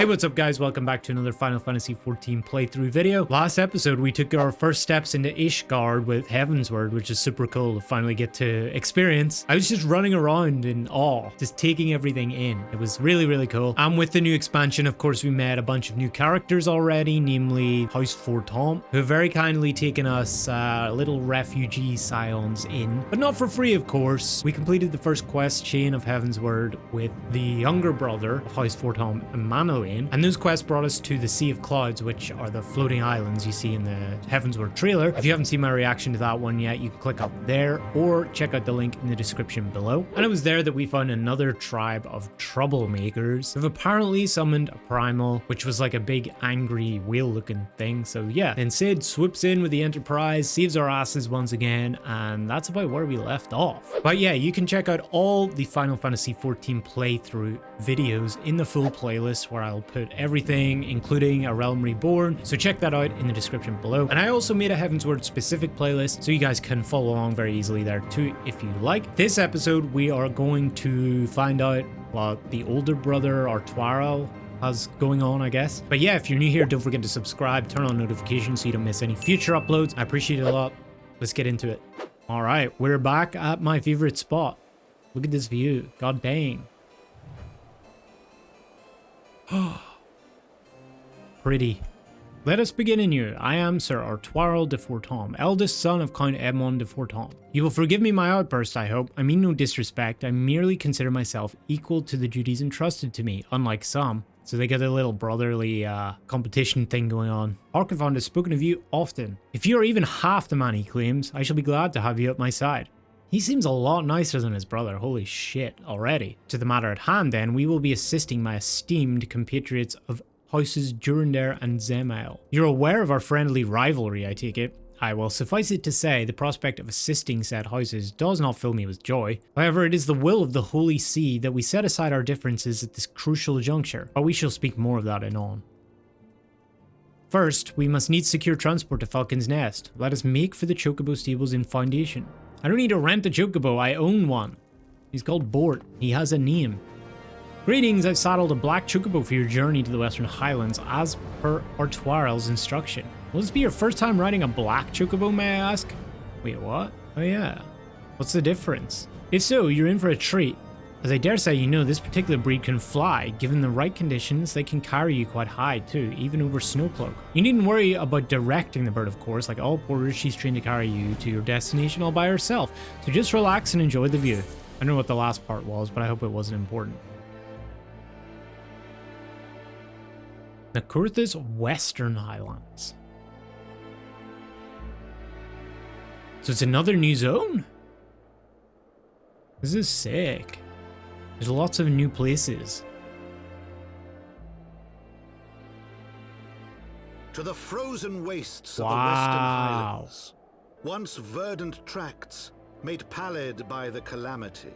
What's up guys, welcome back to another Final Fantasy XIV playthrough video. Last episode we took our first steps into Ishgard with Heavensward, which is super cool to finally get to experience. I was just running around in awe, just taking everything in. It was really cool. And with the new expansion, of course, we met a bunch of new characters already, namely House Fortemps, who have very kindly taken us little refugee scions in, but not for free, of course. We completed the first quest chain of Heavensward with the younger brother of House Fortemps, Emmanuel, and those quests brought us to the Sea of Clouds, which are the floating islands you see in the Heavensward trailer. If you haven't seen my reaction to that one yet, you can click up there or check out the link in the description below. And it was there that we found another tribe of troublemakers who've apparently summoned a primal, which was like a big angry whale looking thing. So yeah, then Sid swoops in with the Enterprise, saves our asses once again, and that's about where we left off. But yeah, you can check out all the Final Fantasy XIV playthrough videos in the full playlist where I'll put everything, including A Realm Reborn, so check that out in the description below. And I also made a Heavensward specific playlist, so you guys can follow along very easily there too if you like. This episode we are going to find out what the older brother Artoirel has going on, I guess. But yeah, if you're new here, don't forget to subscribe, turn on notifications so you don't miss any future uploads. I appreciate it a lot. Let's get into it. All right, we're back at my favorite spot. Look at this view. God dang. Pretty. Let us begin anew. I am Sir Artoirel de Fortemps, eldest son of Count Edmond de Fortemps. You will forgive me my outburst, I hope. I mean no disrespect. I merely consider myself equal to the duties entrusted to me, unlike some. So they got a little brotherly competition thing going on. Archivand has spoken of you often. If you are even half the man he claims, I shall be glad to have you at my side. He seems a lot nicer than his brother, holy shit, already. To the matter at hand then, we will be assisting my esteemed compatriots of Houses Durandare and Zemael. You're aware of our friendly rivalry, I take it. Aye, well, suffice it to say, the prospect of assisting said houses does not fill me with joy. However, it is the will of the Holy See that we set aside our differences at this crucial juncture, but we shall speak more of that anon. First, we must needs secure transport to Falcon's Nest. Let us make for the chocobo stables in Foundation. I don't need to rent a chocobo, I own one. He's called Bort. He has a name. Greetings, I've saddled a black chocobo for your journey to the Western Highlands as per Artoirel's instruction. Will this be your first time riding a black chocobo, may I ask? Wait, what? Oh yeah. What's the difference? If so, you're in for a treat. As I dare say you know, this particular breed can fly. Given the right conditions, they can carry you quite high too, even over snowcloak. You needn't worry about directing the bird, of course. Like all porters, she's trained to carry you to your destination all by herself. So just relax and enjoy the view. I don't know what the last part was, but I hope it wasn't important. The Coerthas Western Highlands. So it's another new zone? This is sick. There's lots of new places. To the frozen wastes of the Western Highlands, once verdant tracts made pallid by the calamity.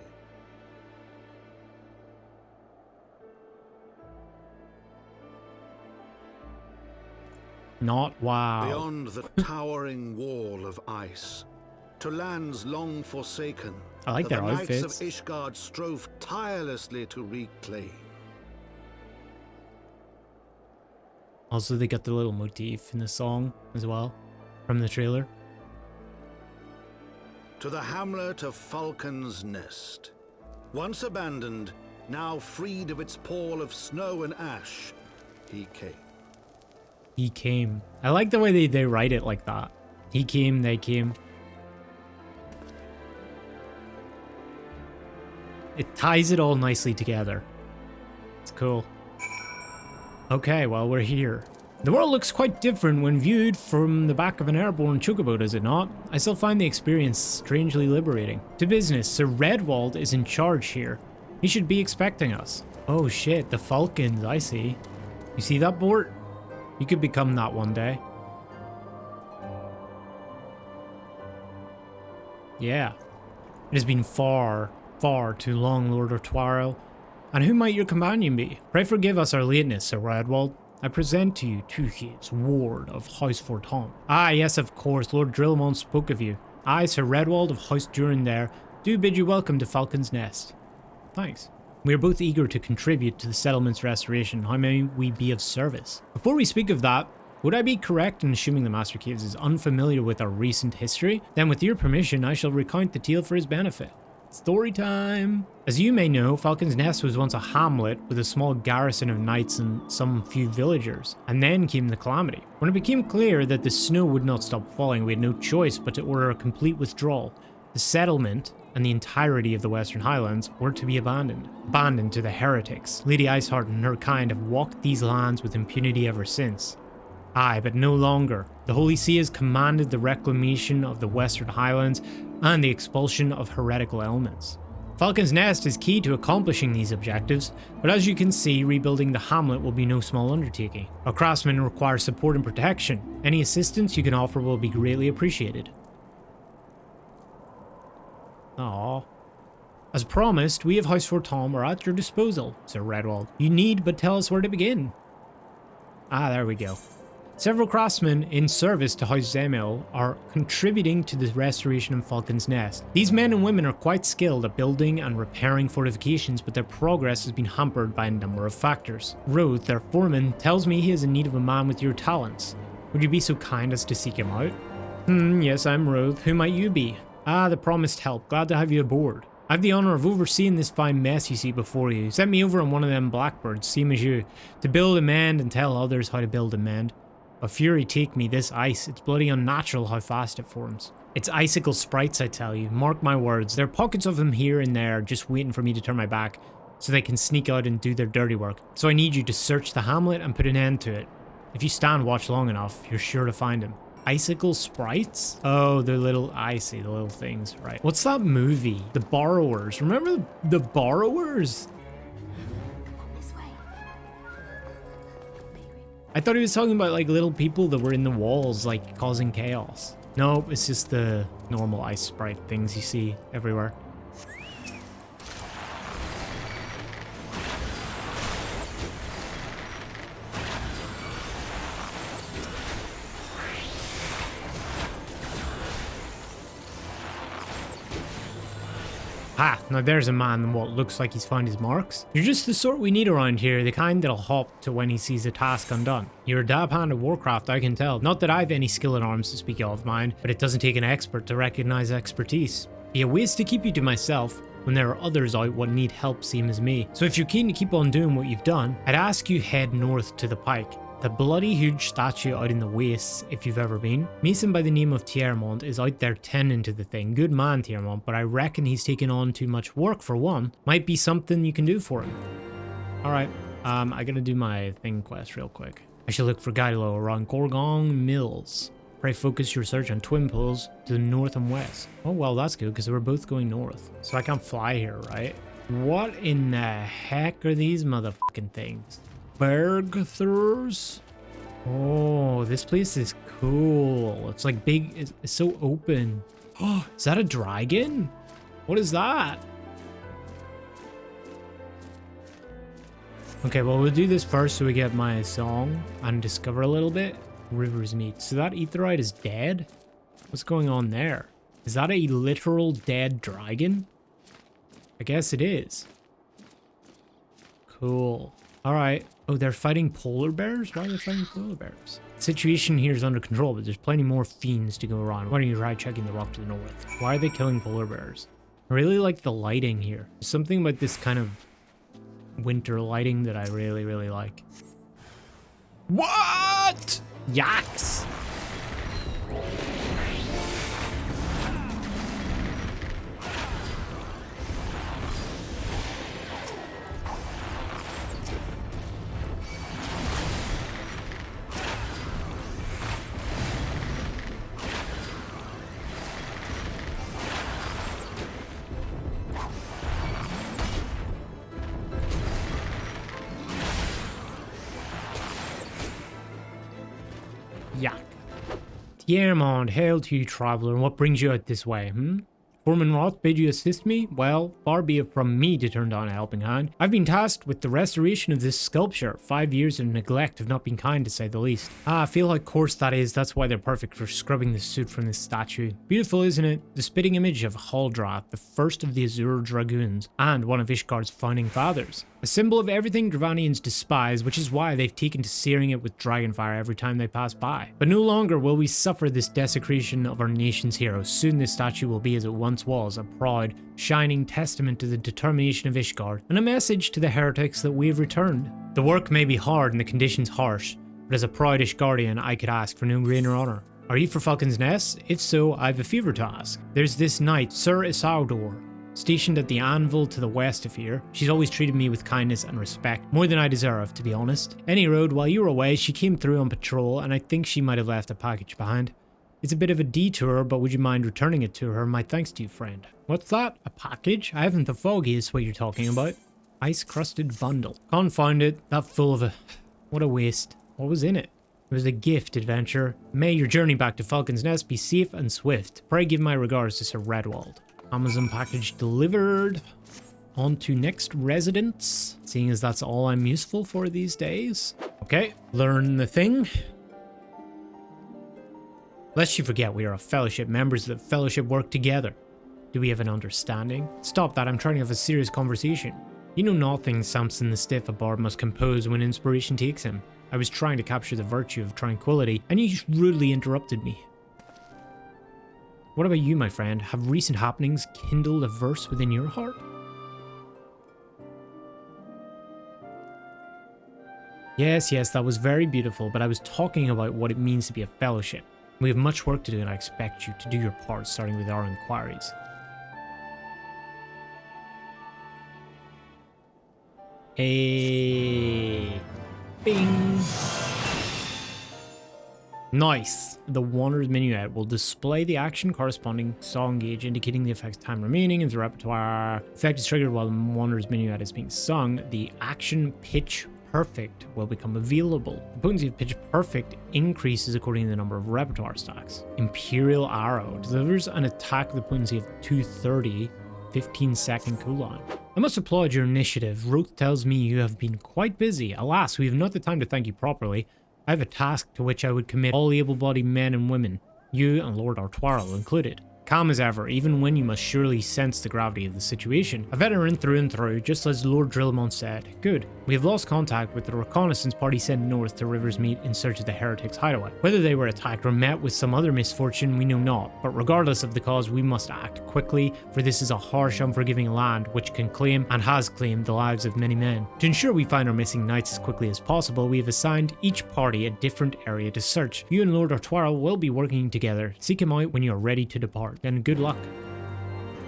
Not wow. Beyond the towering wall of ice, to lands long forsaken, I like their the outfits. knights of Ishgard strove tirelessly to reclaim. Also, they got the little motif in the song as well, from the trailer. To the hamlet of Falcon's Nest, once abandoned, now freed of its pall of snow and ash, he came. He came. I like the way they write it like that. He came, they came. It ties it all nicely together. It's cool. Okay, well, we're here. The world looks quite different when viewed from the back of an airborne chocobo, does it not? I still find the experience strangely liberating. To business, Sir Redwald is in charge here. He should be expecting us. Oh shit, the Falcons, I see. You see that, Bort? You could become that one day. Yeah. It has been far too long, Lord Artoirel. And who might your companion be? Pray forgive us our lateness, Sir Redwald. I present to you Tuchis, Ward of House Fortemps. Ah, yes, of course, Lord Drillmont spoke of you. I, Sir Redwald of House Durandare, do bid you welcome to Falcon's Nest. Thanks. We are both eager to contribute to the settlement's restoration. How may we be of service? Before we speak of that, would I be correct in assuming the Master Caves is unfamiliar with our recent history? Then with your permission, I shall recount the tale for his benefit. Story time! As you may know, Falcon's Nest was once a hamlet with a small garrison of knights and some few villagers, and then came the calamity. When it became clear that the snow would not stop falling, we had no choice but to order a complete withdrawal. The settlement and the entirety of the Western Highlands were to be abandoned. Abandoned to the Heretics. Lady Iceheart and her kind have walked these lands with impunity ever since. Aye, but no longer. The Holy See has commanded the reclamation of the Western Highlands and the expulsion of heretical elements. Falcon's Nest is key to accomplishing these objectives, but as you can see, rebuilding the hamlet will be no small undertaking. Our craftsmen require support and protection. Any assistance you can offer will be greatly appreciated. Aww. As promised, we of House Fortemps are at your disposal, Sir Redwald. You need but tell us where to begin. Ah, there we go. Several craftsmen in service to House Zemel are contributing to the restoration of Falcon's Nest. These men and women are quite skilled at building and repairing fortifications, but their progress has been hampered by a number of factors. Roth, their foreman, tells me he is in need of a man with your talents. Would you be so kind as to seek him out? Yes, I'm Roth. Who might you be? Ah, the promised help. Glad to have you aboard. I have the honour of overseeing this fine mess you see before you. Sent me over on one of them blackbirds, same as you, to build and mend and tell others how to build and mend. A fury take me, this ice. It's bloody unnatural how fast it forms. It's icicle sprites, I tell you. Mark my words. There are pockets of them here and there, just waiting for me to turn my back, so they can sneak out and do their dirty work. So I need you to search the hamlet and put an end to it. If you stand watch long enough, you're sure to find him. Icicle sprites? Oh, they're little, I see, the little things, right. What's that movie? The Borrowers. Remember the Borrowers? I thought he was talking about like little people that were in the walls, like causing chaos. Nope, it's just the normal ice sprite things you see everywhere. Ha! Now there's a man in what looks like he's found his marks. You're just the sort we need around here, the kind that'll hop to when he sees a task undone. You're a dab hand at Warcraft, I can tell. Not that I've any skill in arms to speak of mine, but it doesn't take an expert to recognize expertise. Be a waste to keep you to myself when there are others out what need help same as me. So if you're keen to keep on doing what you've done, I'd ask you head north to the pike. The bloody huge statue out in the wastes, if you've ever been. Mason by the name of Tiermont is out there tending to the thing. Good man, Tiermont, but I reckon he's taken on too much work for one. Might be something you can do for him. Alright, I gotta do my thing quest real quick. I should look for Gailo around Gorgon Mills. Pray focus your search on twin pools to the north and west. Oh well, that's good, because we're both going north. So I can't fly here, right? What in the heck are these motherfucking things? Bergthurs? Oh, this place is cool. It's like big, it's so open. Oh, is that a dragon? What is that? Okay, well, we'll do this first so we get my song and discover a little bit. Rivers meet. So that Aetheryte is dead? What's going on there? Is that a literal dead dragon? I guess it is. Cool. Alright. Oh, they're fighting polar bears? Why are they fighting polar bears? The situation here is under control, but there's plenty more fiends to go around. Why don't you try checking the rock to the north? Why are they killing polar bears? I really like the lighting here. There's something about this kind of winter lighting that I really, really like. What? Yaks! Yak. Tiermont, hail to you, traveler, and what brings you out this way, Foreman Roth bid you assist me? Well, far be it from me to turn down a helping hand. I've been tasked with the restoration of this sculpture. 5 years of neglect have not been kind, to say the least. I feel how coarse that is. That's why they're perfect for scrubbing the soot from this statue. Beautiful, isn't it? The spitting image of Ul'Dah, the first of the Azure Dragoons, and one of Ishgard's founding fathers. A symbol of everything Dravanians despise, which is why they've taken to searing it with dragonfire every time they pass by. But no longer will we suffer this desecration of our nation's heroes. Soon this statue will be as it once was, a proud, shining testament to the determination of Ishgard, and a message to the heretics that we have returned. The work may be hard and the conditions harsh, but as a proud Ishgardian, I could ask for no greater honor. Are you for Falcon's Nest? If so, I've a favour to ask. There's this knight, Sir Isaldur, stationed at the anvil to the west of here. She's always treated me with kindness and respect, more than I deserve, to be honest. Any road, while you were away, she came through on patrol, and I think she might have left a package behind. It's a bit of a detour, but would you mind returning it to her? My thanks to you, friend. What's that? A package? I haven't the foggiest what you're talking about. Ice-crusted bundle. Confound it, that full of a... What a waste. What was in it? It was a gift, adventure. May your journey back to Falcon's Nest be safe and swift. Pray give my regards to Sir Redwald. Amazon package delivered. On to next residence, seeing as that's all I'm useful for these days. Okay, learn the thing. Lest you forget, we are a fellowship, members of the fellowship work together. Do we have an understanding? Stop that, I'm trying to have a serious conversation. You know nothing, Samson the Stiff, a bard must compose when inspiration takes him. I was trying to capture the virtue of tranquility, and you just rudely interrupted me. What about you, my friend? Have recent happenings kindled a verse within your heart? Yes, that was very beautiful, but I was talking about what it means to be a fellowship. We have much work to do, and I expect you to do your part, starting with our inquiries. Hey, bing. Nice. The Wanderer's Minuet will display the action corresponding song gauge, indicating the effect's time remaining in the repertoire. Effect is triggered while the Wanderer's Minuet is being sung. The action Pitch Perfect will become available. The potency of Pitch Perfect increases according to the number of repertoire stacks. Imperial Arrow delivers an attack with a potency of 230, 15-second cooldown. I must applaud your initiative. Roth tells me you have been quite busy. Alas, we have not the time to thank you properly. I have a task to which I would commit all able-bodied men and women, you and Lord Artoirel included. Calm as ever, even when you must surely sense the gravity of the situation. A veteran through and through, just as Lord Drillamont said. Good. We have lost contact with the reconnaissance party sent north to Riversmeet in search of the Heretics' hideaway. Whether they were attacked or met with some other misfortune, we know not, but regardless of the cause, we must act quickly, for this is a harsh, unforgiving land which can claim, and has claimed, the lives of many men. To ensure we find our missing knights as quickly as possible, we have assigned each party a different area to search. You and Lord Artoirel will be working together. Seek him out when you are ready to depart. Then good luck.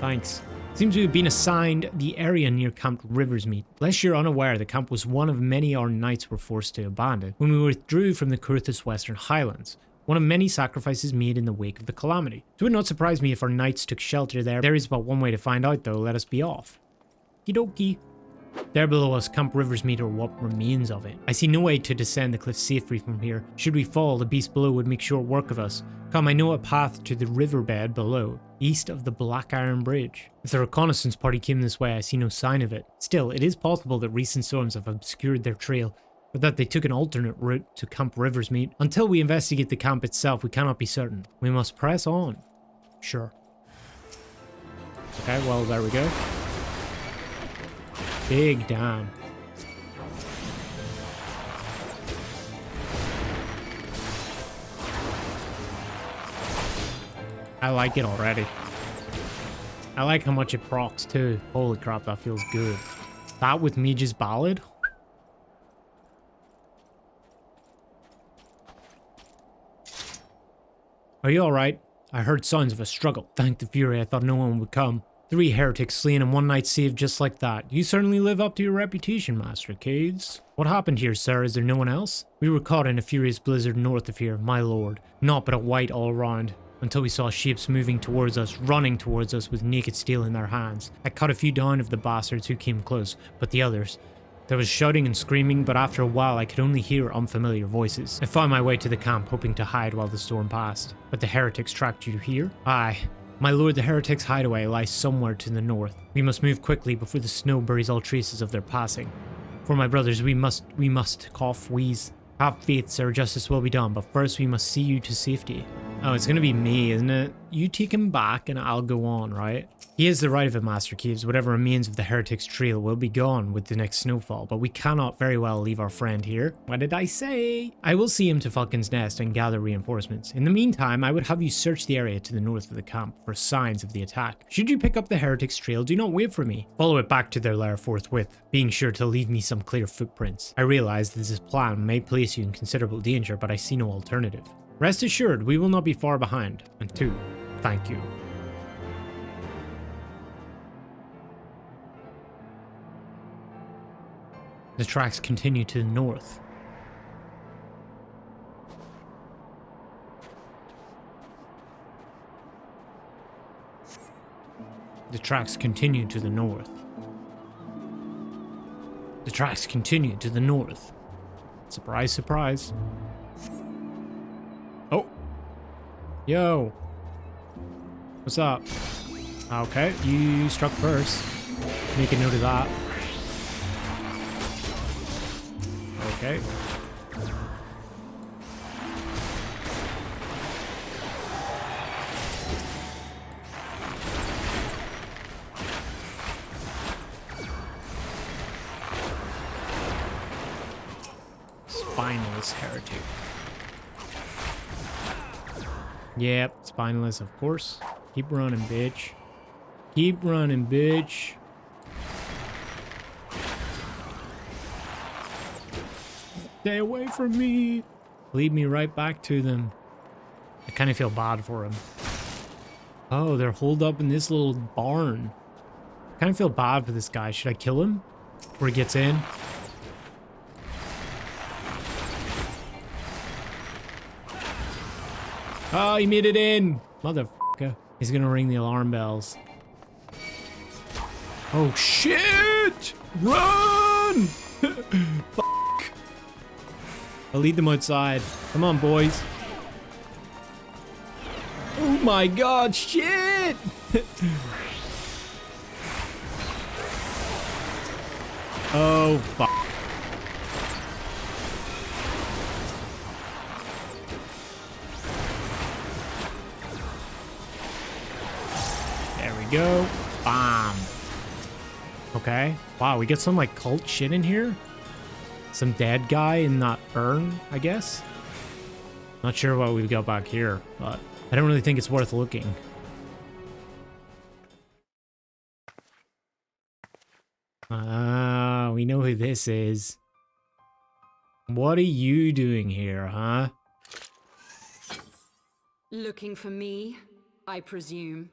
Thanks. Seems we have been assigned the area near Camp Riversmeet. Lest you're unaware, the camp was one of many our knights were forced to abandon when we withdrew from the Coerthas Western Highlands, one of many sacrifices made in the wake of the calamity. It would not surprise me if our knights took shelter there. There is but one way to find out though, let us be off. Kidoki. There below us, Camp Riversmeet, or what remains of it. I see no way to descend the cliff safely from here. Should we fall, the beast below would make short work of us. Come, I know a path to the riverbed below, east of the Black Iron Bridge. If the reconnaissance party came this way, I see no sign of it. Still, it is possible that recent storms have obscured their trail, or that they took an alternate route to Camp Riversmeet. Until we investigate the camp itself, we cannot be certain. We must press on. Sure. Okay, well, there we go. Big damn. I like it already. I like how much it procs too. Holy crap, that feels good. That with Mage's Ballad? Are you alright? I heard signs of a struggle. Thank the Fury, I thought no one would come. 3 heretics slain and 1 knight saved just like that. You certainly live up to your reputation, Master Cades. What happened here, sir? Is there no one else? We were caught in a furious blizzard north of here, my lord. Naught but a white all around. Until we saw ships moving towards us, running towards us with naked steel in their hands. I cut a few down of the bastards who came close, but the others... There was shouting and screaming, but after a while I could only hear unfamiliar voices. I found my way to the camp, hoping to hide while the storm passed. But the heretics tracked you here? Aye. My lord, the heretics' hideaway lies somewhere to the north. We must move quickly before the snow buries all traces of their passing. For my brothers, we must cough, wheeze. Have faith, sir, justice will be done, but first we must see you to safety. Oh, it's gonna be me, isn't it? You take him back and I'll go on, right? He has the right of it, Master Caves. Whatever remains of the heretics' trail will be gone with the next snowfall, but we cannot very well leave our friend here. What did I say? I will see him to Falcon's Nest and gather reinforcements. In the meantime, I would have you search the area to the north of the camp for signs of the attack. Should you pick up the heretics' trail, do not wait for me. Follow it back to their lair forthwith, being sure to leave me some clear footprints. I realize that this plan may place you in considerable danger, but I see no alternative. Rest assured, we will not be far behind. And 2, thank you. The tracks continue to the north. The tracks continue to the north. The tracks continue to the north. Surprise, surprise. Oh. Yo. What's up? Okay, you struck first. Make a note of that. Okay. Spineless heretic. Yep, spineless, of course. Keep running, bitch. Keep running, bitch. Stay away from me. Lead me right back to them. I kind of feel bad for him. Oh, they're holed up in this little barn. I kind of feel bad for this guy. Should I kill him before he gets in? Oh, he made it in. Motherfucker. He's gonna ring the alarm bells. Oh, shit! Run! I'll lead them outside. Come on, boys. Oh my god, shit! Oh, fuck. There we go. Bam. Okay. Wow, we get some like cult shit in here. Some dead guy in that urn, I guess. Not sure what we've got back here, but I don't really think it's worth looking. Ah, we know who this is. What are you doing here, huh? Looking for me, I presume.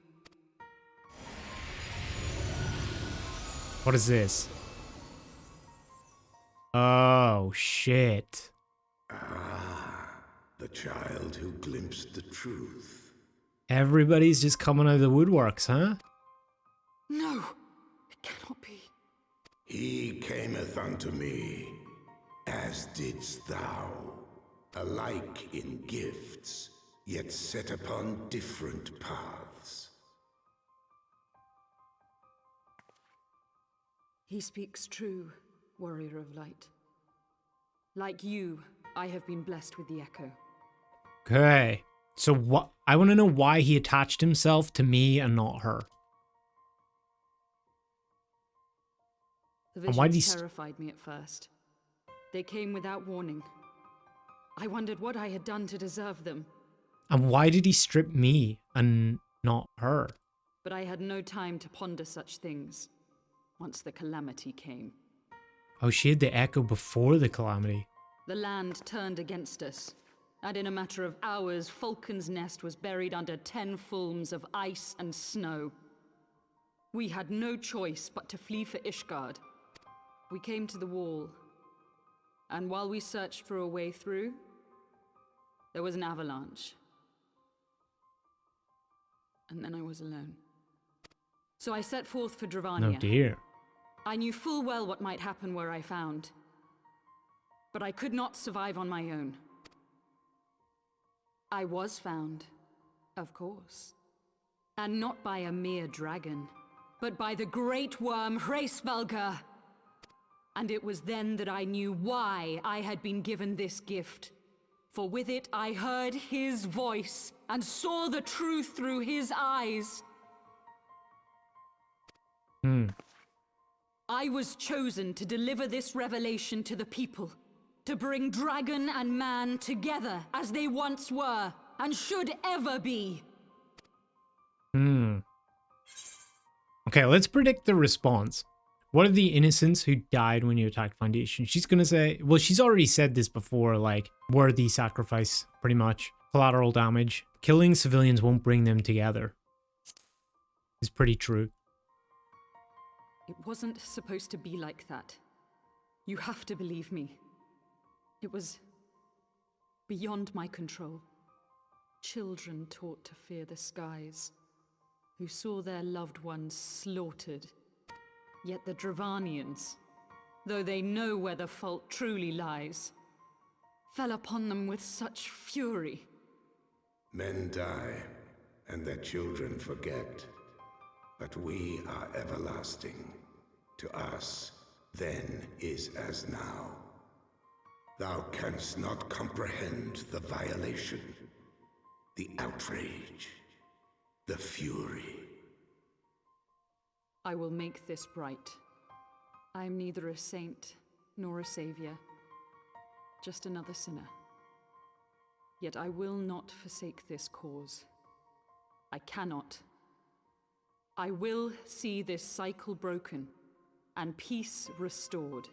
What is this? Oh, shit. Ah, the child who glimpsed the truth. Everybody's just coming out of the woodworks, huh? No, it cannot be. He cameth unto me, as didst thou, alike in gifts, yet set upon different paths. He speaks true, warrior of light. Like you, I have been blessed with the echo. Okay. So what? I want to know why he attached himself to me and not her. The And why did he visions terrified me at first. They came without warning. I wondered what I had done to deserve them. And why did he strip me and not her? But I had no time to ponder such things once the calamity came. Oh, she had the echo before the calamity. The land turned against us, and in a matter of hours, Falcon's Nest was buried under 10 fulms of ice and snow. We had no choice but to flee for Ishgard. We came to the wall, and while we searched for a way through, there was an avalanche. And then I was alone. So I set forth for Dravania. Oh dear. I knew full well what might happen where I found, but I could not survive on my own. I was found, of course. And not by a mere dragon, but by the great worm Hraesvelgr. And it was then that I knew why I had been given this gift. For with it I heard his voice, and saw the truth through his eyes. I was chosen to deliver this revelation to the people, to bring dragon and man together as they once were, and should ever be. Okay, let's predict the response. What of the innocents who died when you attacked Foundation? She's gonna say, well, she's already said this before, like, worthy sacrifice, pretty much. Collateral damage. Killing civilians won't bring them together. It's pretty true. It wasn't supposed to be like that. You have to believe me. It was beyond my control. Children taught to fear the skies, who saw their loved ones slaughtered. Yet the Dravanians, though they know where the fault truly lies, fell upon them with such fury. Men die, and their children forget. But we are everlasting. To us, then is as now. Thou canst not comprehend the violation, the outrage, the fury. I will make this right. I am neither a saint nor a savior, just another sinner. Yet I will not forsake this cause. I cannot. I will see this cycle broken and peace restored.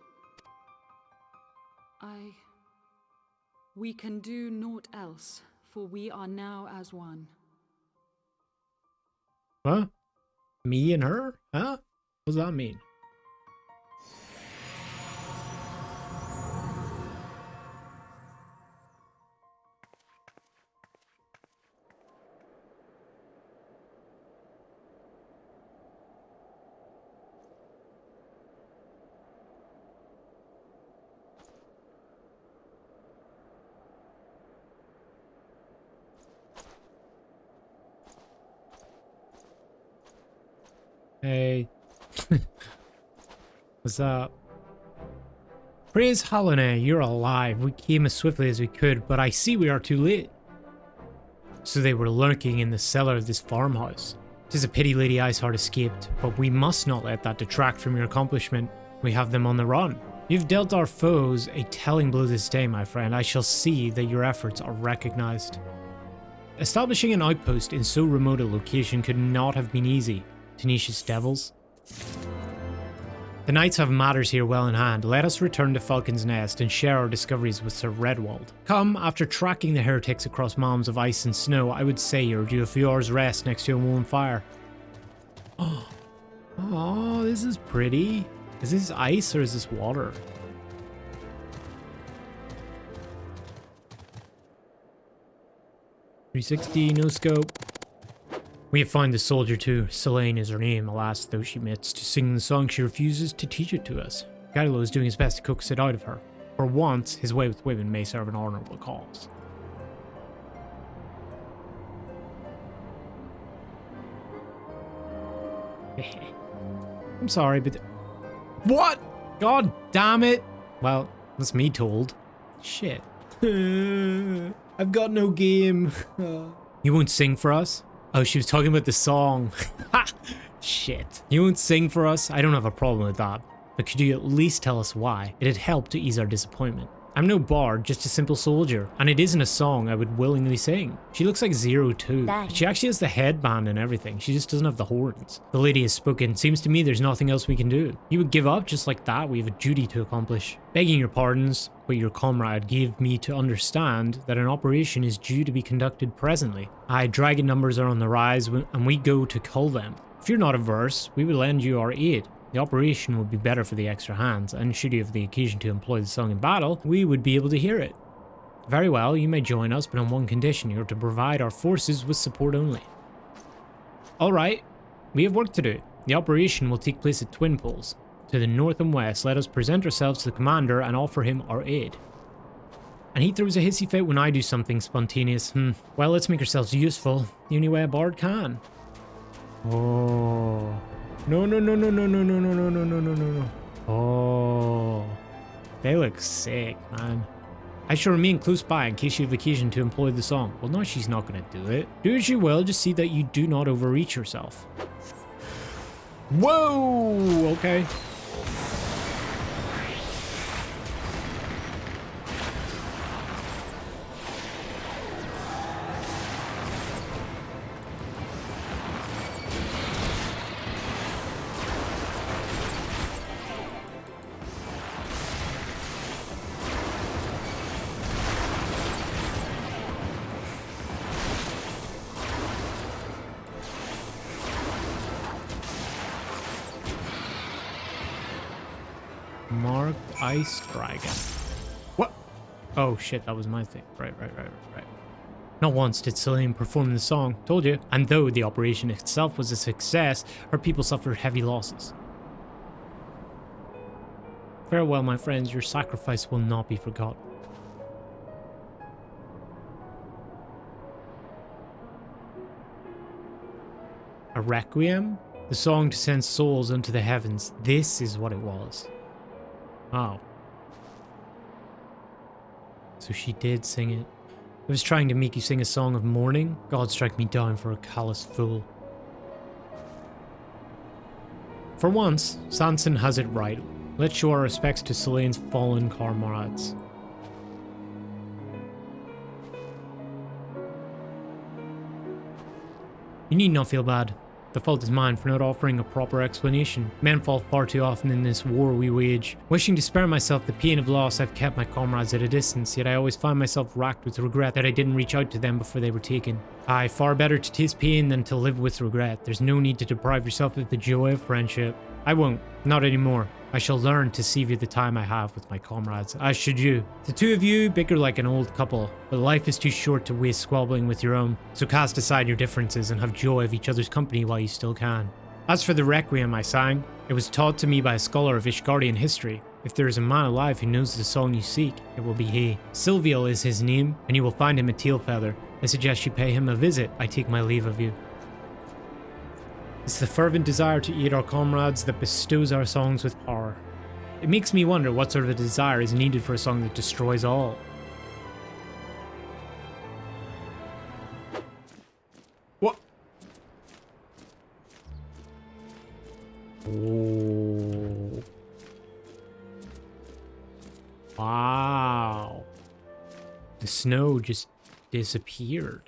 We can do naught else, for we are now as one. Huh? Me and her? Huh? What does that mean? Hey. What's up? Praise Hallownay, you're alive. We came as swiftly as we could, but I see we are too late. So they were lurking in the cellar of this farmhouse. 'Tis a pity Lady Iceheart escaped, but we must not let that detract from your accomplishment. We have them on the run. You've dealt our foes a telling blow this day, my friend. I shall see that your efforts are recognized. Establishing an outpost in so remote a location could not have been easy. Tenacious devils. The knights have matters here well in hand. Let us return to Falcon's Nest and share our discoveries with Sir Redwald. Come, after tracking the heretics across mounds of ice and snow, I would say you're due a few hours rest next to a warm fire. Oh, this is pretty. Is this ice or is this water? .360, no scope. We have found the soldier too. Selene is her name. Alas, though she admits to singing the song, she refuses to teach it to us. Gylo is doing his best to coax it out of her. For once, his way with women may serve an honorable cause. I'm sorry, but... What? God damn it! Well, that's me told. Shit. I've got no game. You won't sing for us? Oh, she was talking about the song. Ha! Shit. You won't sing for us? I don't have a problem with that. But could you at least tell us why? It'd help to ease our disappointment. I'm no bard, just a simple soldier. And it isn't a song I would willingly sing. She looks like 02. Dang. She actually has the headband and everything. She just doesn't have the horns. The lady has spoken. Seems to me there's nothing else we can do. You would give up just like that? We have a duty to accomplish. Begging your pardons, but your comrade gave me to understand that an operation is due to be conducted presently. Aye, dragon numbers are on the rise and we go to cull them. If you're not averse, we will lend you our aid. The operation would be better for the extra hands, and should you have the occasion to employ the song in battle, we would be able to hear it. Very well, you may join us, but on one condition: you're to provide our forces with support only. Alright, we have work to do. The operation will take place at Twin Poles. To the north and west, let us present ourselves to the commander and offer him our aid. And he throws a hissy fit when I do something spontaneous. Well, let's make ourselves useful, the only way a bard can. Oh. No, no, no, no, no, no, no, no, no, no, no, no, no, no. Oh. They look sick, man. I shall remain close by in case you have occasion to employ the song. Well, no, she's not going to do it. Do as you will, just see that you do not overreach yourself. Whoa! Okay. Marked Ice Dragon. What? Oh shit, that was my thing. Right. Not once did Celine perform the song, told you. And though the operation itself was a success, her people suffered heavy losses. Farewell, my friends, your sacrifice will not be forgotten. A requiem? The song to send souls into the heavens. This is what it was. Oh. So she did sing it. I was trying to make you sing a song of mourning. God strike me down for a callous fool. For once, Sanson has it right. Let's show our respects to Celine's fallen comrades. You need not feel bad. The fault is mine for not offering a proper explanation. Men fall far too often in this war we wage. Wishing to spare myself the pain of loss, I've kept my comrades at a distance, yet I always find myself racked with regret that I didn't reach out to them before they were taken. Aye, far better to taste pain than to live with regret. There's no need to deprive yourself of the joy of friendship. I won't, not anymore. I shall learn to savor the time I have with my comrades, as should you. The two of you bicker like an old couple, but life is too short to waste squabbling with your own, so cast aside your differences and have joy of each other's company while you still can. As for the requiem I sang, it was taught to me by a scholar of Ishgardian history. If there is a man alive who knows the song you seek, it will be he. Silviel is his name, and you will find him at Tealfeather. I suggest you pay him a visit. I take my leave of you. It's the fervent desire to aid our comrades that bestows our songs with power. It makes me wonder what sort of a desire is needed for a song that destroys all. What? Oh. Wow. The snow just disappeared.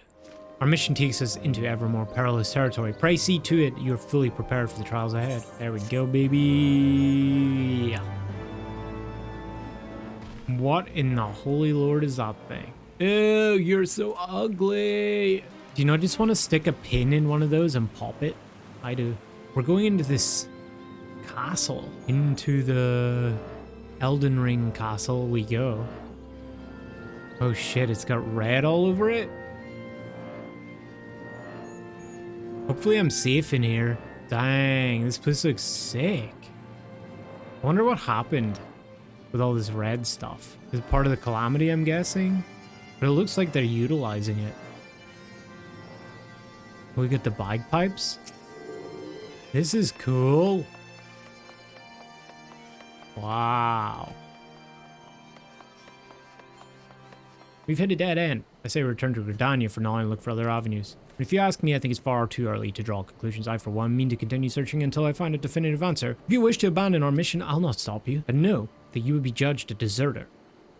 Our mission takes us into ever more perilous territory. Pray see to it you're fully prepared for the trials ahead. There we go, baby. What in the holy lord is that thing? Ew, you're so ugly. Do you not just want to stick a pin in one of those and pop it? I do. We're going into this castle. Into the Elden Ring castle we go. Oh shit, it's got red all over it? Hopefully I'm safe in here. Dang, this place looks sick. I wonder what happened with all this red stuff. Is it part of the calamity, I'm guessing? But it looks like they're utilizing it. We get the bagpipes. This is cool. Wow. We've hit a dead end. I say return to Gridania for now and look for other avenues. But if you ask me, I think it's far too early to draw conclusions. I, for one, mean to continue searching until I find a definitive answer. If you wish to abandon our mission, I'll not stop you. But know that you would be judged a deserter.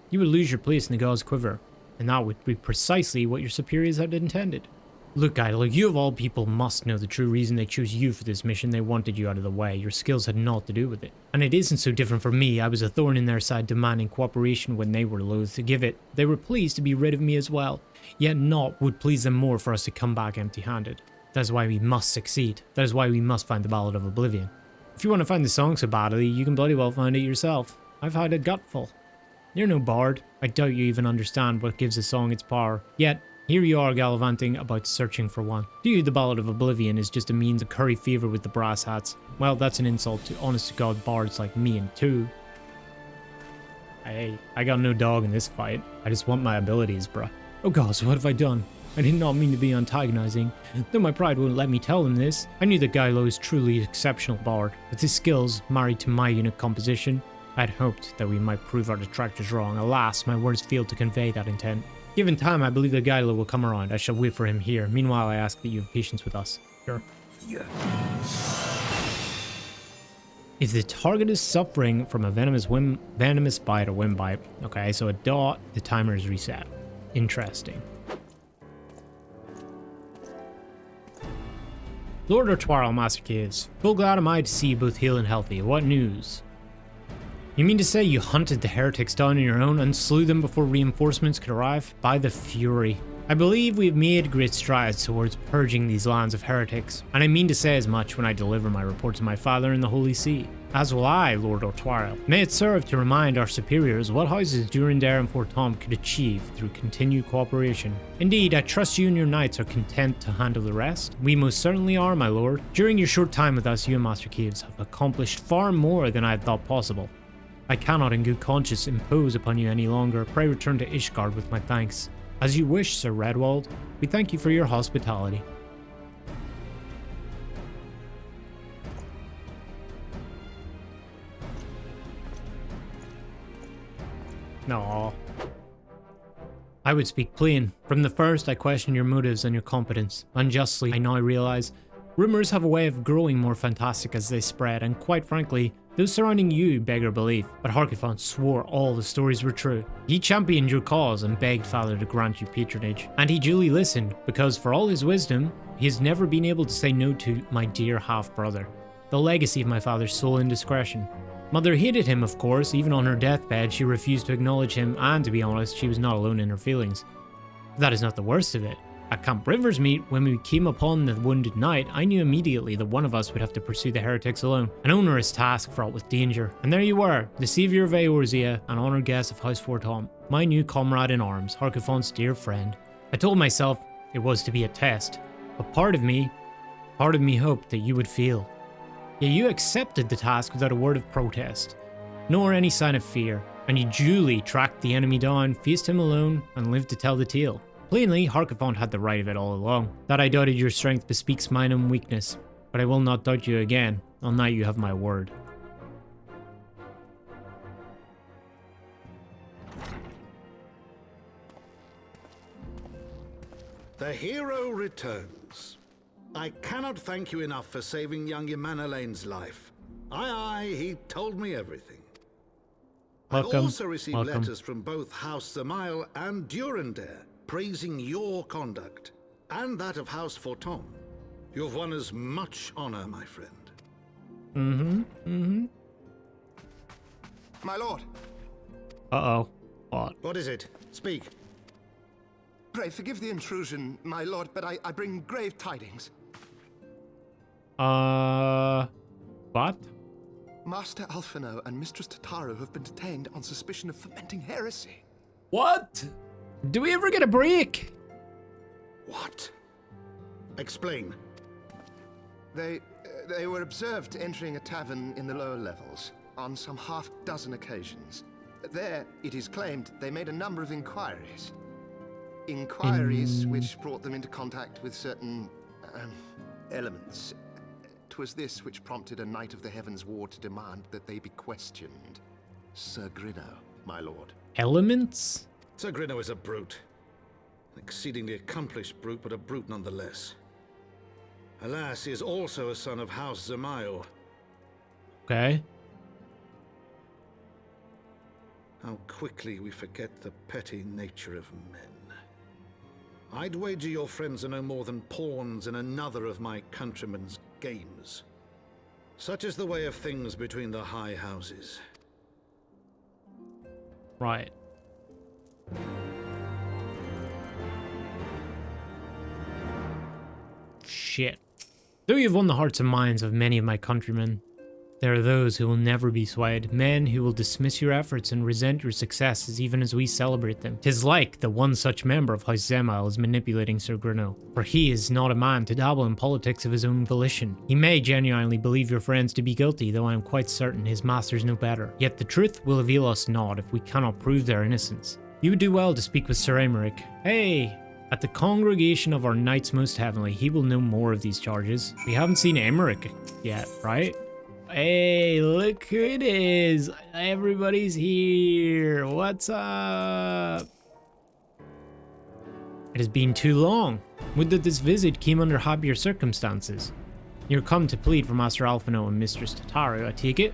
You would lose your place in the god's quiver, and that would be precisely what your superiors had intended. Look, Idol, you of all people must know the true reason they chose you for this mission. They wanted you out of the way. Your skills had naught to do with it. And it isn't so different for me. I was a thorn in their side, demanding cooperation when they were loath to give it. They were pleased to be rid of me as well. Yet naught would please them more for us to come back empty-handed. That is why we must succeed. That is why we must find the Ballad of Oblivion. If you want to find the song so badly, you can bloody well find it yourself. I've had a gutful. You're no bard. I doubt you even understand what gives a song its power. Yet, here you are gallivanting about searching for one. To you, the Ballad of Oblivion is just a means to curry favor with the brass hats. Well, that's an insult to honest-to-God bards like me and two. Hey, I got no dog in this fight. I just want my abilities, bruh. Oh god, so what have I done? I did not mean to be antagonizing, though my pride wouldn't let me tell him this. I knew that Gylo is truly an exceptional bard. With his skills married to my unique composition, I had hoped that we might prove our detractors wrong. Alas, my words failed to convey that intent. Given time, I believe that Gylo will come around. I shall wait for him here. Meanwhile, I ask that you have patience with us. Sure. Yeah. If the target is suffering from a venomous bite or wind bite, okay, so a dot, the timer is reset. Interesting. Lord Artoirel, Master Caves, full glad am I to see you both heal and healthy. What news? You mean to say you hunted the heretics down on your own and slew them before reinforcements could arrive? By the Fury. I believe we have made great strides towards purging these lands of heretics, and I mean to say as much when I deliver my report to my father in the Holy See. As will I, Lord Artoirel. May it serve to remind our superiors what houses Durandare and Fortemps could achieve through continued cooperation. Indeed, I trust you and your knights are content to handle the rest. We most certainly are, my lord. During your short time with us, you and Master Caves have accomplished far more than I had thought possible. I cannot in good conscience impose upon you any longer. Pray return to Ishgard with my thanks. As you wish, Sir Redwald. We thank you for your hospitality. No. I would speak plain. From the first, I questioned your motives and your competence. Unjustly, I now realize, rumors have a way of growing more fantastic as they spread, and quite frankly, those surrounding you beggar belief. But Harkifon swore all the stories were true. He championed your cause and begged Father to grant you patronage. And he duly listened, because for all his wisdom, he has never been able to say no to my dear half-brother, the legacy of my father's sole indiscretion. Mother hated him, of course. Even on her deathbed, she refused to acknowledge him, and to be honest, she was not alone in her feelings. But that is not the worst of it. At Camp Riversmeet, when we came upon the wounded knight, I knew immediately that one of us would have to pursue the heretics alone, an onerous task fraught with danger. And there you were, the savior of Eorzea, an honoured guest of House Fortemps, my new comrade in arms, Harkifon's dear friend. I told myself it was to be a test, but part of me hoped that you would fail. Yet you accepted the task without a word of protest, nor any sign of fear, and you duly tracked the enemy down, faced him alone, and lived to tell the tale. Plainly, Harkifon had the right of it all along. That I doubted your strength bespeaks mine own weakness, but I will not doubt you again. On that you have my word. The hero returns. I cannot thank you enough for saving young Emanalane's life. Aye, he told me everything. Welcome. I also received letters from both House Zemail and Durandare, praising your conduct, and that of House Fortemps. You've won us much honor, my friend. My lord. Uh-oh. What? What is it? Speak. Pray forgive the intrusion, my lord, but I bring grave tidings. What? Master Alphino and Mistress Tataru have been detained on suspicion of fomenting heresy. What? Do we ever get a break? What? Explain. They were observed entering a tavern in the lower levels on some half-dozen occasions. There, it is claimed, they made a number of inquiries. Inquiries which brought them into contact with certain elements. 'Twas this which prompted a Knight of the Heavensward to demand that they be questioned. Sir Grinno, my lord. Elements? Sir Grinno is a brute. An exceedingly accomplished brute, but a brute nonetheless. Alas, he is also a son of House Zemail. Okay. How quickly we forget the petty nature of men. I'd wager your friends are no more than pawns in another of my countrymen's games. Such is the way of things between the high houses. Right. Shit. Though you've won the hearts and minds of many of my countrymen, there are those who will never be swayed, men who will dismiss your efforts and resent your successes even as we celebrate them. 'Tis like the one such member of House Zemail is manipulating Sir Grinno, for he is not a man to dabble in politics of his own volition. He may genuinely believe your friends to be guilty, though I am quite certain his masters know better. Yet the truth will avail us not if we cannot prove their innocence. You would do well to speak with Sir Ayemeric. Hey, At the congregation of our knights most heavenly, he will know more of these charges. We haven't seen Ayemeric yet, right? Hey, look who it is. Everybody's here. What's up? It has been too long. Would that this visit came under happier circumstances. You're come to plead for Master Alphinaud and Mistress Tataru, I take it?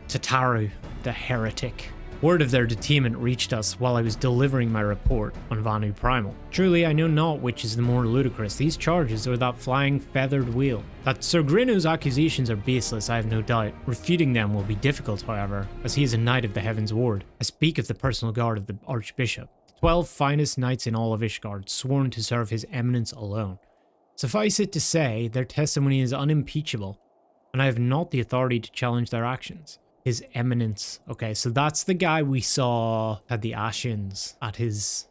Tataru, the heretic. Word of their detainment reached us while I was delivering my report on Vanu Primal. Truly, I know not which is the more ludicrous, these charges or that flying feathered wheel. That Sir Grinno's accusations are baseless, I have no doubt. Refuting them will be difficult, however, as he is a knight of the Heavensward. I speak of the personal guard of the Archbishop, the 12 finest knights in all of Ishgard, sworn to serve His Eminence alone. Suffice it to say, their testimony is unimpeachable, and I have not the authority to challenge their actions. His Eminence. Okay, so that's the guy we saw had the Ashins at his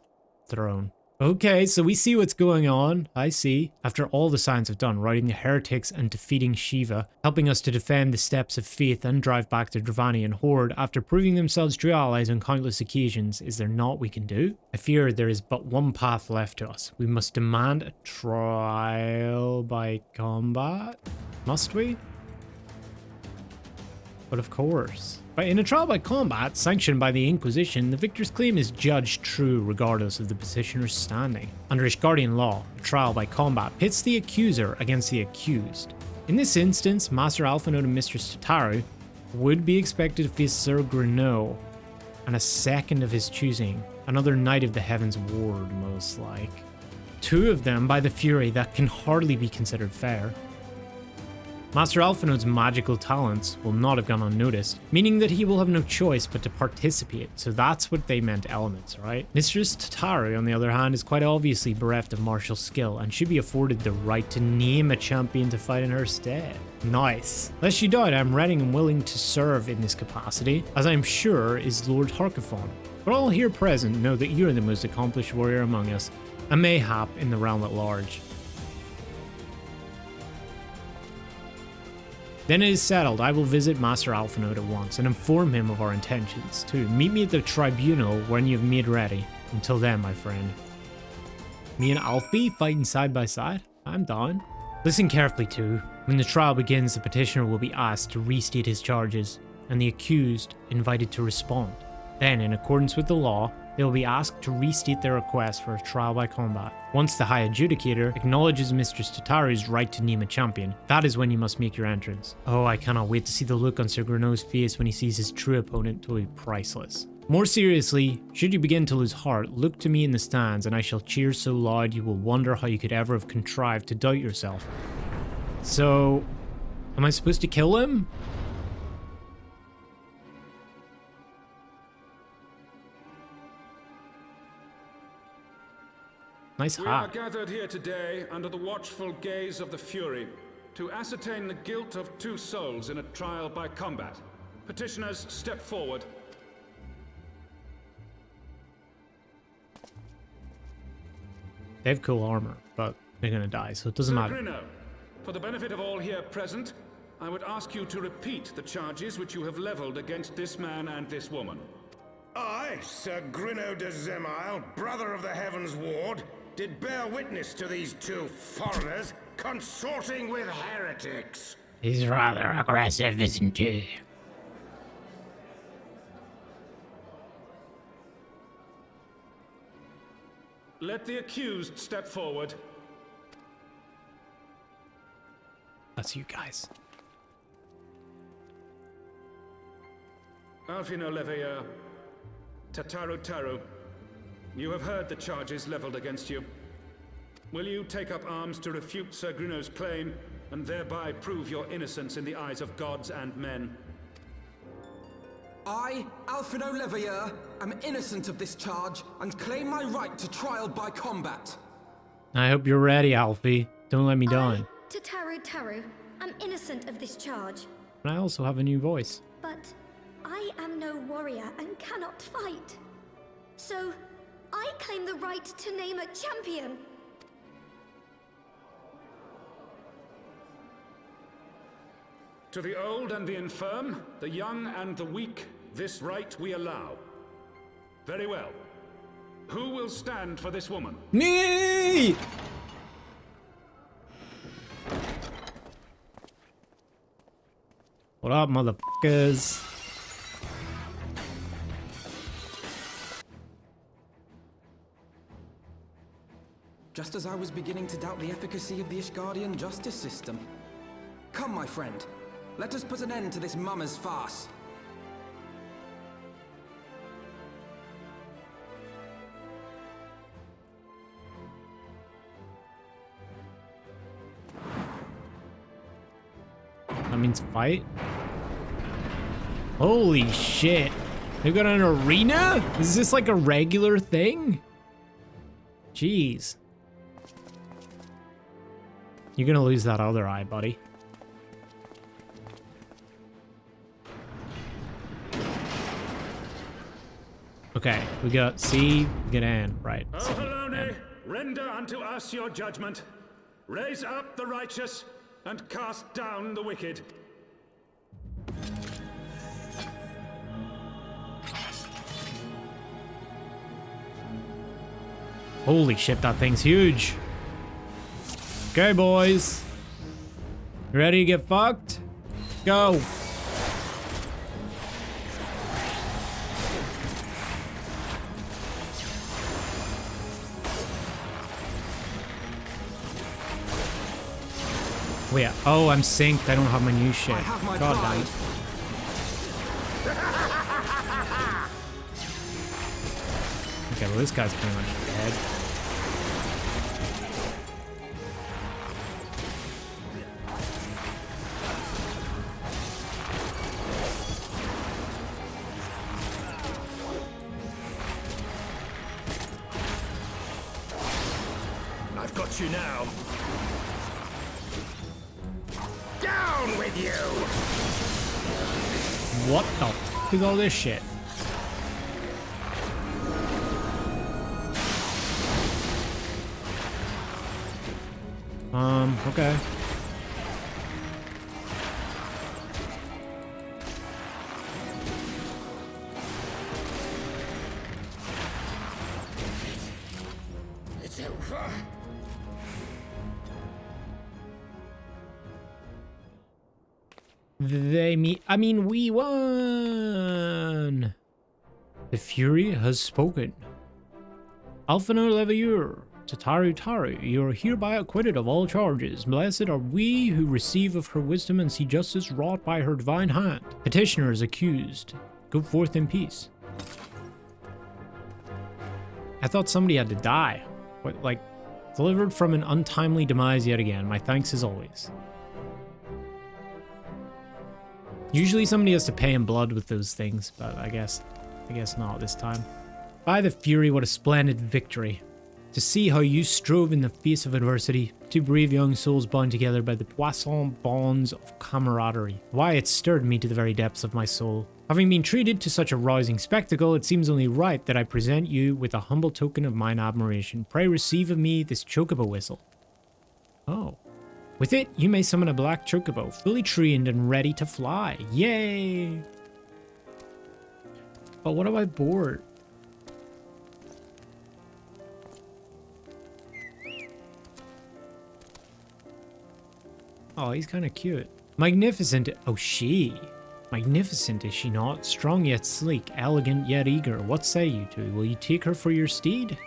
throne. Okay, so we see what's going on. I see. After all the signs have done, riding the heretics and defeating Shiva, helping us to defend the steps of faith and drive back the Dravanian horde, after proving themselves true allies on countless occasions, is there naught we can do? I fear there is but one path left to us. We must demand a trial by combat? Must we? But of course. But in a trial by combat, sanctioned by the Inquisition, the victor's claim is judged true regardless of the petitioner's standing. Under Ishgardian law, a trial by combat pits the accuser against the accused. In this instance, Master Alphinaud and Mistress Tataru would be expected to face Sir Grinno, and a second of his choosing, another knight of the Heavensward most like. Two of them by the Fury, that can hardly be considered fair. Master Alphinaud's magical talents will not have gone unnoticed, meaning that he will have no choice but to participate, so that's what they meant elements, right? Mistress Tataru, on the other hand, is quite obviously bereft of martial skill and should be afforded the right to name a champion to fight in her stead. Nice. Lest you doubt, I'm ready and willing to serve in this capacity, as I'm sure is Lord Harkophon. But all here present know that you're the most accomplished warrior among us, and mayhap in the realm at large. Then it is settled, I will visit Master Alphinaud at once and inform him of our intentions, too. Meet me at the tribunal when you have made ready. Until then, my friend. Me and Alfie fighting side by side? I'm down. Listen carefully, too. When the trial begins, the petitioner will be asked to restate his charges, and the accused invited to respond. Then, in accordance with the law, they will be asked to restate their request for a trial by combat. Once the High Adjudicator acknowledges Mistress Tataru's right to name a champion, that is when you must make your entrance. Oh, I cannot wait to see the look on Sir Grinno's face when he sees his true opponent. It will be priceless. More seriously, should you begin to lose heart, look to me in the stands and I shall cheer so loud you will wonder how you could ever have contrived to doubt yourself. So, am I supposed to kill him? Nice hat. We are gathered here today under the watchful gaze of the Fury to ascertain the guilt of 2 souls in a trial by combat. Petitioners, step forward. They have cool armor, but they're gonna die, so it doesn't matter. Grinno, for the benefit of all here present, I would ask you to repeat the charges which you have leveled against this man and this woman. I, Sir Grinno de Zemile, brother of the Heavensward, did bear witness to these 2 foreigners consorting with heretics. He's rather aggressive, isn't he? Let the accused step forward. That's you guys. Alphinaud Leveilleur, Tataru, you have heard the charges leveled against you. Will you take up arms to refute Sir Grinno's claim, and thereby prove your innocence in the eyes of gods and men? I, Alphinaud Leveilleur, am innocent of this charge, and claim my right to trial by combat. I hope you're ready, Alfie. Don't let me down. Tataru, am innocent of this charge. And I also have a new voice. But I am no warrior and cannot fight. So, I claim the right to name a champion. To the old and the infirm, the young and the weak, this right we allow. Very well. Who will will stand for this woman? Me! What up, motherfuckers? Just as I was beginning to doubt the efficacy of the Ishgardian justice system. Come, my friend. Let us put an end to this mummer's farce. That means fight? Holy shit. They've got an arena? Is this like a regular thing? Jeez. You're gonna lose that other eye, buddy. Okay, we got C, we got N, right. O C, Halone, N. render unto us your judgment. Raise up the righteous and cast down the wicked. Holy shit, that thing's huge. Okay, boys. You ready to get fucked? Go. Oh yeah. Oh, I'm synced. I don't have my new shit. I have my God damn pride. it. Okay, well this guy's pretty much dead. I've got you now. Down with you! What the f is all this shit? Okay. It's over. I mean, we won! The Fury has spoken. Alphanor Levieur, Taru, you are hereby acquitted of all charges. Blessed are we who receive of her wisdom and see justice wrought by her divine hand. Petitioner is accused. Go forth in peace. I thought somebody had to die. What, like, delivered from an untimely demise yet again. My thanks as always. Usually somebody has to pay in blood with those things, but I guess not this time. By the Fury, what a splendid victory. To see how you strove in the face of adversity, two brave young souls bound together by the puissant bonds of camaraderie. Why, it stirred me to the very depths of my soul. Having been treated to such a rousing spectacle, it seems only right that I present you with a humble token of mine admiration. Pray receive of me this chocobo whistle. Oh. With it, you may summon a black chocobo, fully trained and ready to fly. Yay! But what about board? Oh, he's kind of cute. Magnificent. Oh, she. Magnificent, is she not? Strong yet sleek, elegant yet eager. What say you two? Will you take her for your steed?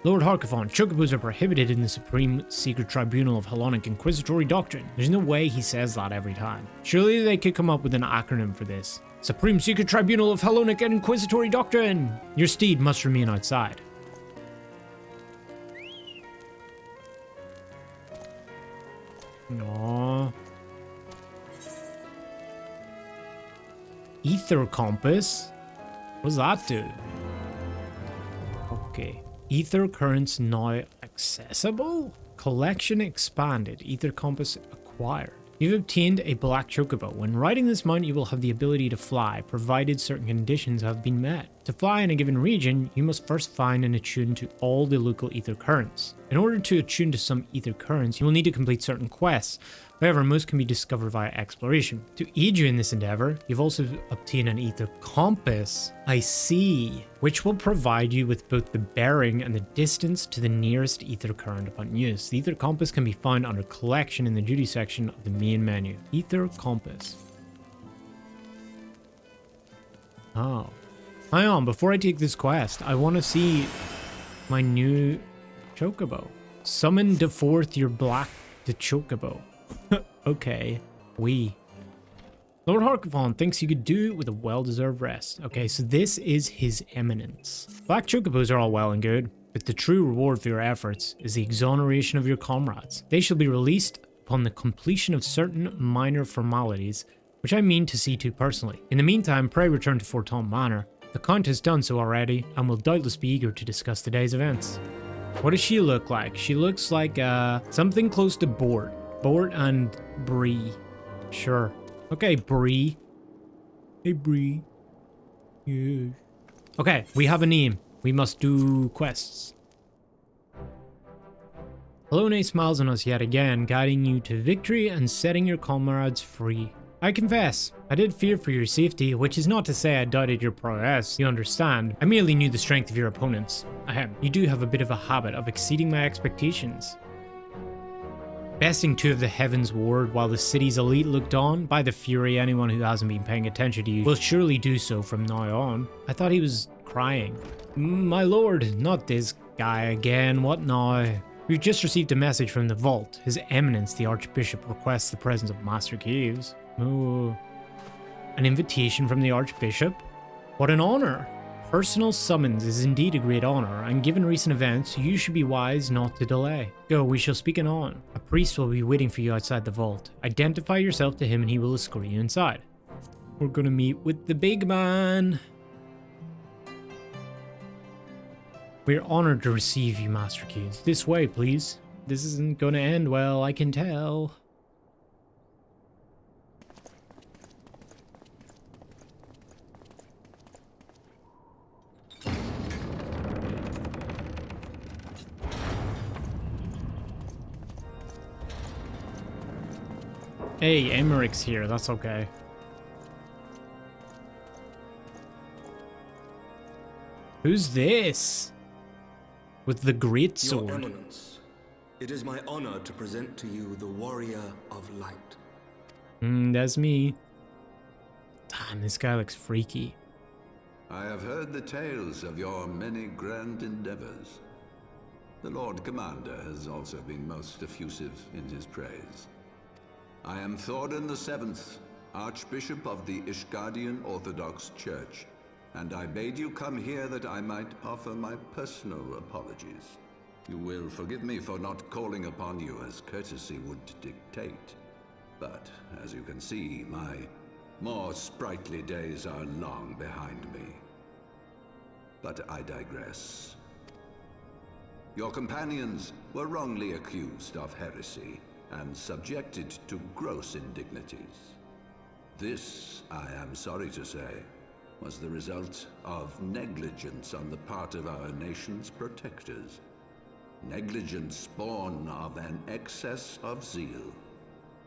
Lord Harkophon, chocobos are prohibited in the Supreme Secret Tribunal of Hellenic Inquisitory Doctrine. There's no way he says that every time. Surely they could come up with an acronym for this. Supreme Secret Tribunal of Hellenic Inquisitory Doctrine! Your steed must remain outside. Aww. Ether Compass? What does that do? Okay. Ether currents now accessible? Collection expanded. Ether Compass acquired. You've obtained a black chocobo. When riding this mount, you will have the ability to fly, provided certain conditions have been met. To fly in a given region, you must first find and attune to all the local ether currents. In order to attune to some ether currents, you will need to complete certain quests, However, most can be discovered via exploration. To aid you in this endeavor, you've also obtained an ether compass, I see, which will provide you with both the bearing and the distance to the nearest ether current upon use. The ether compass can be found under collection in the duty section of the main menu. Ether compass. Oh. Hang on, before I take this quest, I want to see my new chocobo. Summon to forth your black the chocobo. Okay, Lord Harkovan thinks you could do it with a well-deserved rest. Okay, so this is His Eminence. Black chocobos are all well and good, but the true reward for your efforts is the exoneration of your comrades. They shall be released upon the completion of certain minor formalities, which I mean to see to personally. In the meantime, pray return to Fortemps Manor. The Count has done so already, and will doubtless be eager to discuss today's events. What does she look like? She looks like something close to Bort. Bort and Bree. Sure. Okay, Bree. Hey, Bree. Yeah. Okay, we have a name. We must do quests. Halone smiles on us yet again, guiding you to victory and setting your comrades free. I confess, I did fear for your safety, which is not to say I doubted your prowess, you understand. I merely knew the strength of your opponents. Ahem, you do have a bit of a habit of exceeding my expectations. Besting 2 of the Heavensward while the city's elite looked on, by the fury, anyone who hasn't been paying attention to you will surely do so from now on. I thought he was crying. My lord, not this guy again, what now? We've just received a message from the vault. His Eminence, the Archbishop, requests the presence of Master Caves. Oh, an invitation from the Archbishop? What an honor! Personal summons is indeed a great honor, and given recent events, you should be wise not to delay. Go, we shall speak anon. A priest will be waiting for you outside the vault. Identify yourself to him and he will escort you inside. We're gonna meet with the big man. We're honored to receive you, Master Caves. This way, please. This isn't gonna end well, I can tell. Hey, Ayemeric's here, that's okay. Who's this? With the great sword. Your Eminence, it is my honor to present to you the Warrior of Light. That's me. Damn, this guy looks freaky. I have heard the tales of your many grand endeavors. The Lord Commander has also been most effusive in his praise. I am Thordan VII, Archbishop of the Ishgardian Orthodox Church, and I bade you come here that I might offer my personal apologies. You will forgive me for not calling upon you as courtesy would dictate. But, as you can see, my more sprightly days are long behind me. But I digress. Your companions were wrongly accused of heresy and subjected to gross indignities. This, I am sorry to say, was the result of negligence on the part of our nation's protectors. Negligence born of an excess of zeal.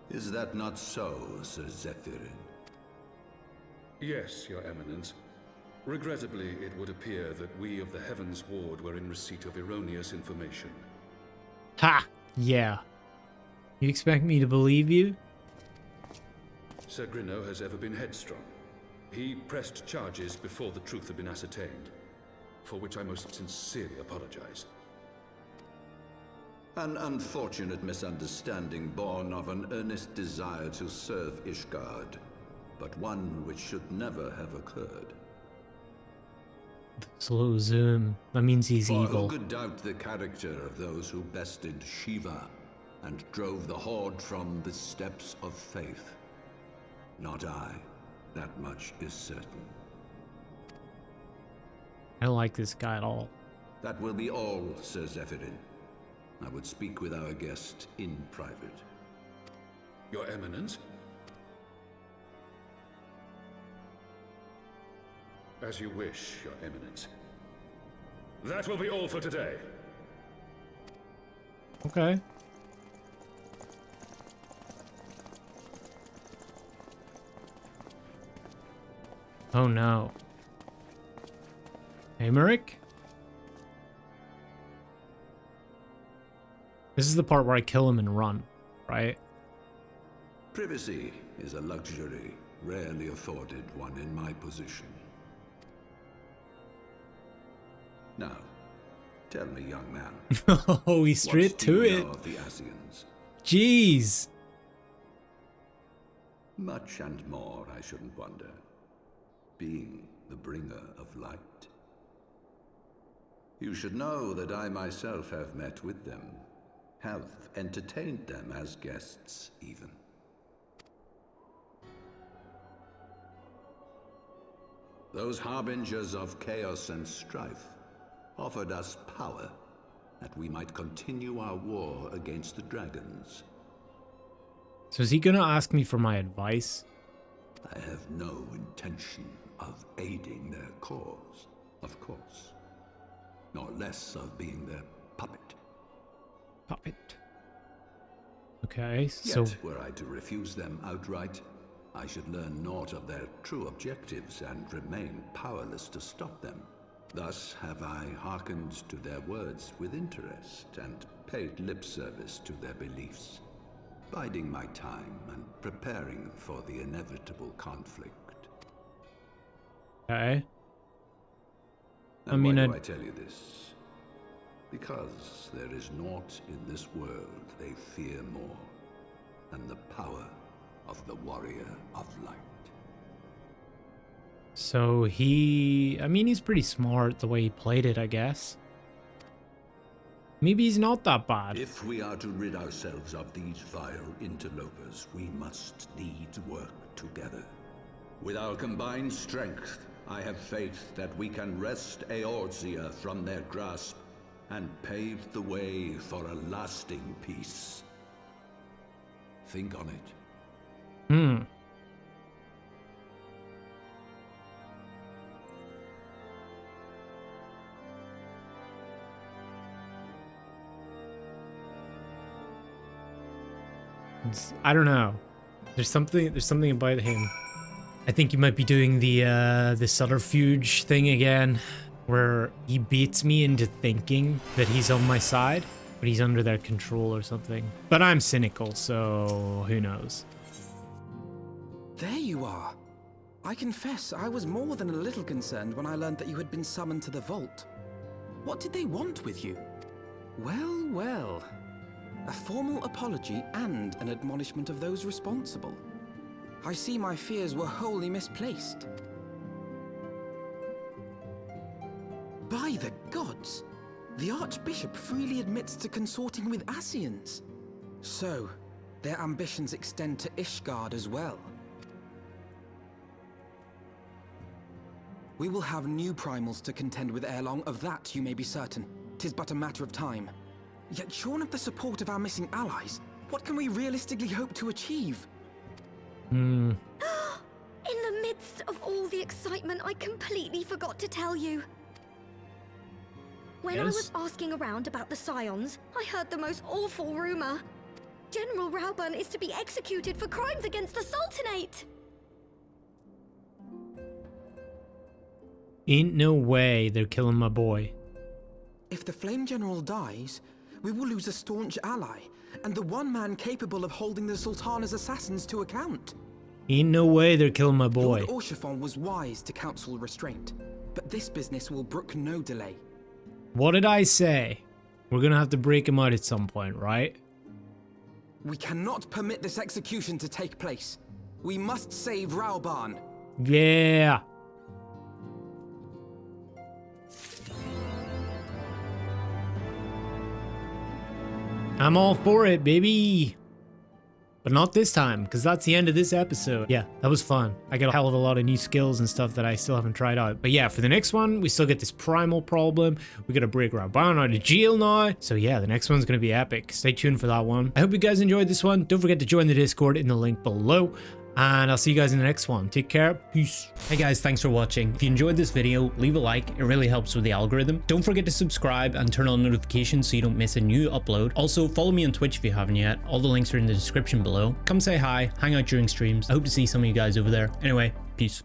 Is that not so, Sir Zephyrin? Yes, Your Eminence. Regrettably, it would appear that we of the Heavensward were in receipt of erroneous information. Ha! Yeah. You expect me to believe you? Sir Grinno has ever been headstrong. He pressed charges before the truth had been ascertained, for which I most sincerely apologize. An unfortunate misunderstanding born of an earnest desire to serve Ishgard, but one which should never have occurred. Slow zoom. That means he's For evil. who could doubt the character of those who bested Shiva and drove the Horde from the steps of faith? Not I. That much is certain. I don't like this guy at all. That will be all, Sir Zephyrin. I would speak with our guest in private. Your Eminence? As you wish, Your Eminence. That will be all for today. Okay. Oh no. Ayemeric? This is the part where I kill him and run, right? Privacy is a luxury rarely afforded one in my position. Now, tell me, young man. Oh, he's straight to it. What do you know of the Ascians? Jeez. Much and more, I shouldn't wonder. Being the bringer of light. You should know that I myself have met with them. Have entertained them as guests, even. Those harbingers of chaos and strife offered us power that we might continue our war against the dragons. So is he gonna ask me for my advice? I have no intention of aiding their cause, of course, nor less of being their puppet. Puppet. Okay, so... Yet, were I to refuse them outright, I should learn naught of their true objectives and remain powerless to stop them. Thus have I hearkened to their words with interest and paid lip service to their beliefs, biding my time and preparing for the inevitable conflict. Okay. And why do I tell you this? Because there is naught in this world they fear more than the power of the warrior of light. So he... I mean, he's pretty smart the way he played it, I guess. Maybe he's not that bad. If we are to rid ourselves of these vile interlopers, we must needs work together. With our combined strength, I have faith that we can wrest Eorzea from their grasp and pave the way for a lasting peace. Think on it. I don't know. There's something about him. I think he might be doing the subterfuge thing again, where he beats me into thinking that he's on my side, but he's under their control or something. But I'm cynical, so who knows? There you are. I confess I was more than a little concerned when I learned that you had been summoned to the vault. What did they want with you? Well, well. A formal apology and an admonishment of those responsible. I see my fears were wholly misplaced. By the gods! The Archbishop freely admits to consorting with Ascians. So, their ambitions extend to Ishgard as well. We will have new primals to contend with ere long, of that you may be certain. 'Tis but a matter of time. Yet shorn of the support of our missing allies, what can we realistically hope to achieve? In the midst of all the excitement, I completely forgot to tell you. When I was asking around about the Scions, I heard the most awful rumor. General Rauburn is to be executed for crimes against the Sultanate. Ain't no way they're killing my boy. If the Flame General dies, we will lose a staunch ally, and the one man capable of holding the Sultana's assassins to account. Ain't no way they're killing my boy. Lord Orchiphon was wise to counsel restraint, but this business will brook no delay. What did I say? We're gonna have to break him out at some point, right? We cannot permit this execution to take place. We must save Rauburn. Yeah. I'm all for it, baby. But not this time, because that's the end of this episode. Yeah, that was fun. I got a hell of a lot of new skills and stuff that I still haven't tried out. But yeah, for the next one, we still get this primal problem. We gotta break Rauburn out of jail now. So yeah, the next one's gonna be epic. Stay tuned for that one. I hope you guys enjoyed this one. Don't forget to join the Discord in the link below. And I'll see you guys in the next one. Take care. Peace. Hey guys, thanks for watching. If you enjoyed this video, leave a like. It really helps with the algorithm. Don't forget to subscribe and turn on notifications so you don't miss a new upload. Also, follow me on Twitch if you haven't yet. All the links are in the description below. Come say hi, hang out during streams. I hope to see some of you guys over there. Anyway, peace.